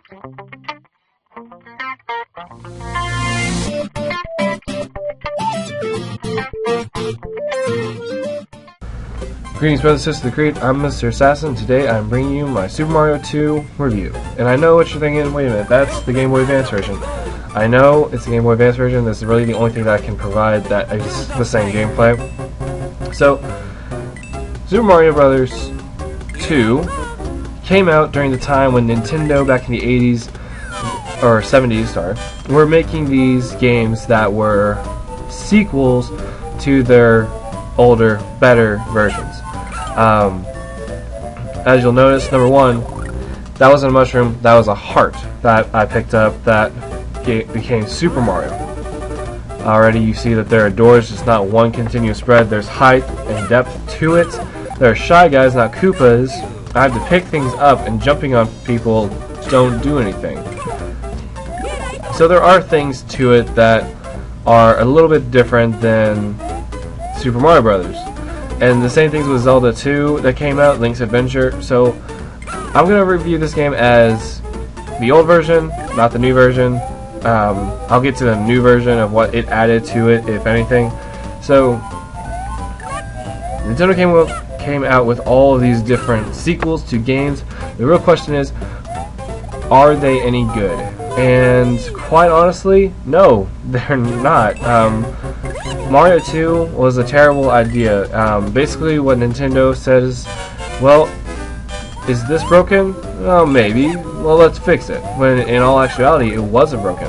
Greetings, brothers and sisters of the Creed. I'm Mr. Assassin. Today I'm bringing you my Super Mario 2 review. And I know what you're thinking, wait a minute, that's the Game Boy Advance version. I know it's the Game Boy Advance version. This is really the only thing that I can provide that is the same gameplay. So, Super Mario Bros. 2 came out during the time when Nintendo, back in the 80s, or 70s, were making these games that were sequels to their older, better versions. As you'll notice, number one, that wasn't a mushroom, that was a heart that I picked up that became Super Mario. Already you see that there are doors, just not one continuous spread. There's height and depth to it. There are Shy Guys, not Koopas. I have to pick things up, and jumping on people don't do anything. So there are things to it that are a little bit different than Super Mario Brothers. And the same things with Zelda 2 that came out, Link's Adventure. So I'm going to review this game as the old version, not the new version. I'll get to the new version of what it added to it, if anything. So Nintendo came out with all of these different sequels to games. The real question is, are they any good? And quite honestly, no, they're not. Mario 2 was a terrible idea. Basically what Nintendo says, well, is this broken? Well, maybe. Well, let's fix it. When in all actuality, it wasn't broken.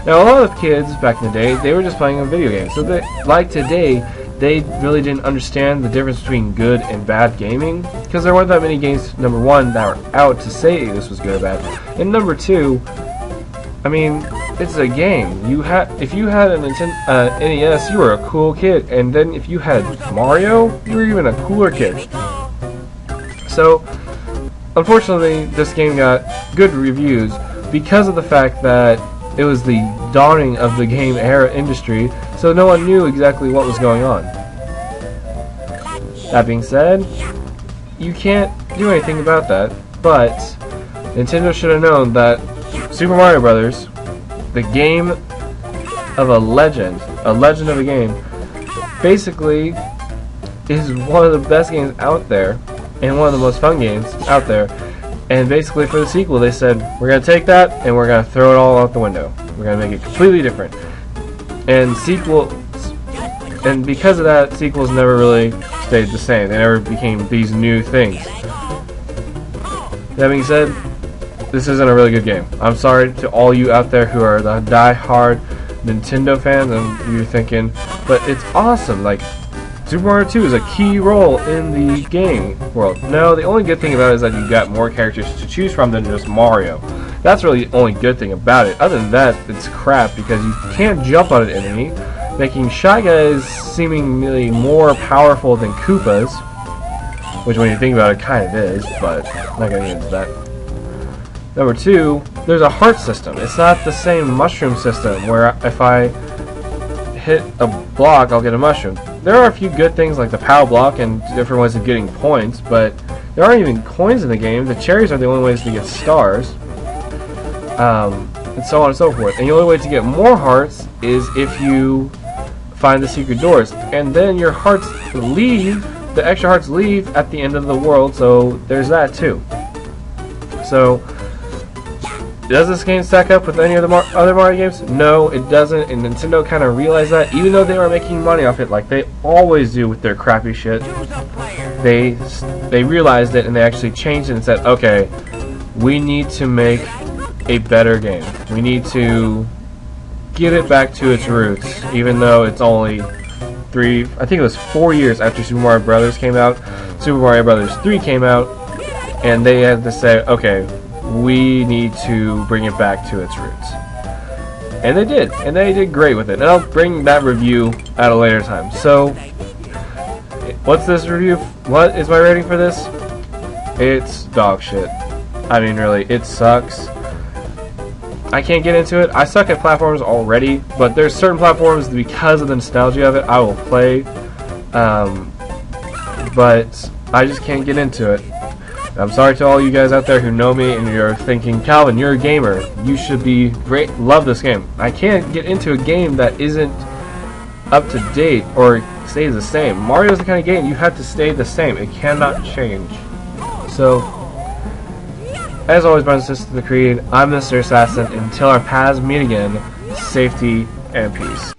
Now, a lot of kids back in the day, they were just playing a video game. So like today, they really didn't understand the difference between good and bad gaming, because there weren't that many games, number one, that were out to say this was good or bad. And number two, I mean, it's a game. If you had a Nintendo NES, you were a cool kid, and then if you had Mario, you were even a cooler kid. So, unfortunately, this game got good reviews because of the fact that it was the dawning of the game era industry, so no one knew exactly what was going on. That being said, you can't do anything about that, but Nintendo should have known that Super Mario Brothers, the game of a legend of a game, basically is one of the best games out there and one of the most fun games out there. And basically for the sequel they said, we're going to take that and we're going to throw it all out the window. We're going to make it completely different. And because of that, sequels never really stayed the same. They never became these new things. That being said, this isn't a really good game. I'm sorry to all you out there who are the die-hard Nintendo fans, and you're thinking, but it's awesome. Like, Super Mario 2 is a key role in the game world. No, the only good thing about it is that you got more characters to choose from than just Mario. That's really the only good thing about it. Other than that, it's crap because you can't jump on an enemy, making Shy Guys seemingly more powerful than Koopas, which when you think about it kind of is, but I'm not going to get into that. Number two, there's a heart system. It's not the same mushroom system where if I hit a block, I'll get a mushroom. There are a few good things like the POW block and different ways of getting points, but there aren't even coins in the game. The cherries are the only ways to get stars, and so on and so forth. And the only way to get more hearts is if you find the secret doors. And then your hearts leave, the extra hearts leave at the end of the world, so there's that too. So, does this game stack up with any of the other Mario games? No, it doesn't, and Nintendo kind of realized that, even though they were making money off it like they always do with their crappy shit. They realized it, and they actually changed it and said, okay, we need to make a better game. We need to get it back to its roots, even though it's only I think it was 4 years after Super Mario Brothers came out. Super Mario Brothers 3 came out, and they had to say, okay, we need to bring it back to its roots. And they did, and they did great with it. And I'll bring that review at a later time. So, what's this review? What is my rating for this? It's dog shit. I mean, really, it sucks. I can't get into it. I suck at platforms already, but there's certain platforms, because of the nostalgia of it, I will play. But I just can't get into it. I'm sorry to all you guys out there who know me and you're thinking, Calvin, you're a gamer. You should be great. Love this game. I can't get into a game that isn't up to date or stays the same. Mario's the kind of game you have to stay the same. It cannot change. So, as always, brothers and sisters of the Creed, I'm Mr. Assassin. Until our paths meet again, safety and peace.